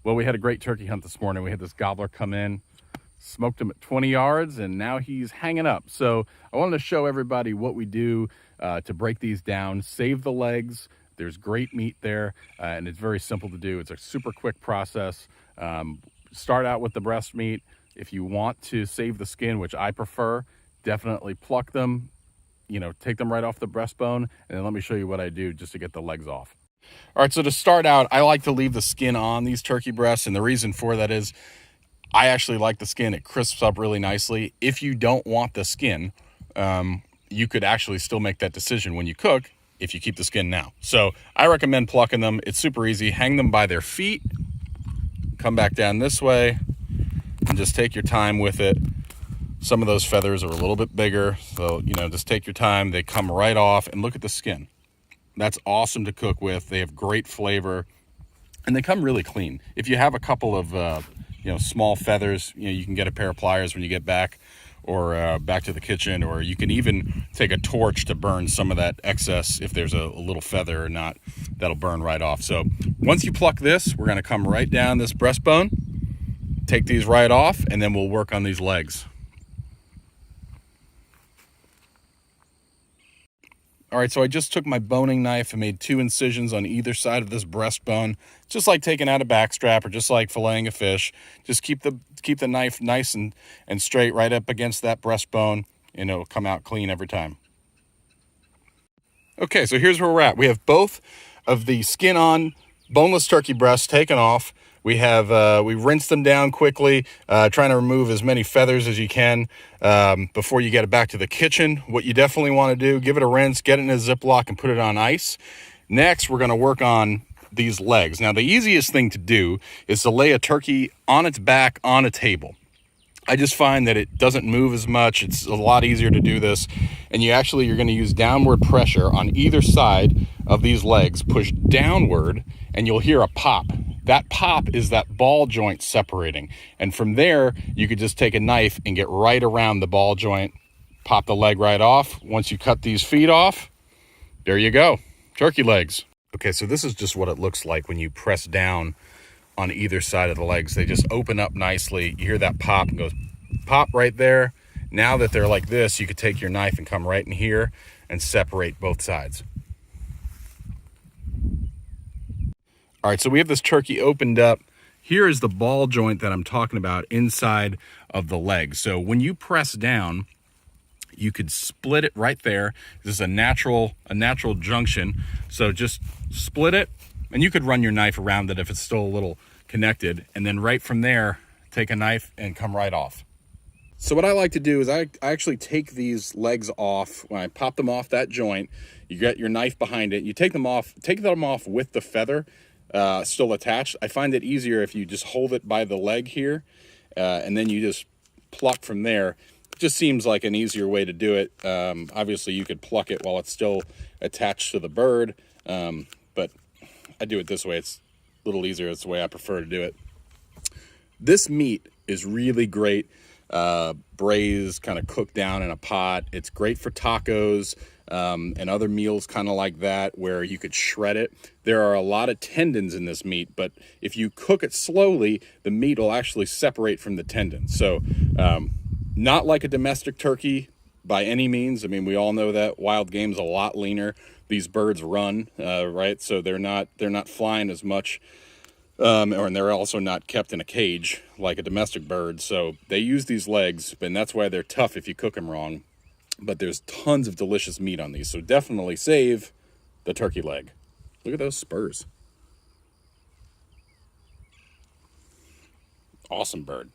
Well, we had a great turkey hunt this morning. We had this gobbler come in, smoked him at 20 yards, and now he's hanging up. So I wanted to show everybody what we do to break these down, save the legs. There's great meat there, and it's very simple to do. It's a super quick process. Start out with the breast meat. If you want to save the skin, which I prefer, definitely pluck them, take them right off the breastbone, and then let me show you what I do just to get the legs off. All right, so to start out, I like to leave the skin on these turkey breasts, and the reason for that is I actually like the skin. It crisps up really nicely. If you don't want the skin, you could actually still make that decision when you cook if you keep the skin now. So I recommend plucking them. It's super easy. Hang them by their feet, come back down this way, and just take your time with it. Some of those feathers are a little bit bigger, so just take your time. They come right off, and look at the skin. That's awesome to cook with. They have great flavor, and they come really clean. If you have a couple of small feathers, you can get a pair of pliers when you get back, or back to the kitchen, or you can even take a torch to burn some of that excess if there's a little feather or not. That'll burn right off. So once you pluck this, we're going to come right down this breastbone, take these right off, and then we'll work on these legs. All right, so I just took my boning knife and made 2 incisions on either side of this breastbone, just like taking out a backstrap or just like filleting a fish. Just keep the knife nice and straight right up against that breastbone, and it'll come out clean every time. Okay, so here's where we're at. We have both of the skin on boneless turkey breasts taken off. We have we rinsed them down quickly, trying to remove as many feathers as you can before you get it back to the kitchen. What you definitely want to do, give it a rinse, get it in a Ziploc, and put it on ice. Next, we're going to work on these legs. Now, the easiest thing to do is to lay a turkey on its back on a table. I just find that it doesn't move as much. It's a lot easier to do this. And you're going to use downward pressure on either side of these legs. Push downward, and you'll hear a pop. That pop is that ball joint separating. And from there, you could just take a knife and get right around the ball joint, pop the leg right off. Once you cut these feet off, there you go, turkey legs. Okay, so this is just what it looks like when you press down on either side of the legs. They just open up nicely. You hear that pop, and goes pop right there. Now that they're like this, you could take your knife and come right in here and separate both sides. All right, so we have this turkey opened up. Here is the ball joint that I'm talking about inside of the leg. So when you press down, you could split it right there. This is a natural junction. So just split it, and you could run your knife around it if it's still a little connected. And then right from there, take a knife and come right off. So what I like to do is I actually take these legs off. When I pop them off that joint, you get your knife behind it. You take them off with the feather still attached. I find it easier if you just hold it by the leg here, and then you just pluck from there. It just seems like an easier way to do it. Obviously, you could pluck it while it's still attached to the bird, but I do it this way. It's a little easier. It's the way I prefer to do it. This meat is really great. Braised, kind of cooked down in a pot. It's great for tacos and other meals kind of like that, where you could shred it. There are a lot of tendons in this meat, but if you cook it slowly, the meat will actually separate from the tendons. So not like a domestic turkey by any means. I mean, we all know that wild game's a lot leaner. These birds run, right? So they're not flying as much. And they're also not kept in a cage like a domestic bird. So they use these legs, and that's why they're tough if you cook them wrong. But there's tons of delicious meat on these. So definitely save the turkey leg. Look at those spurs. Awesome bird.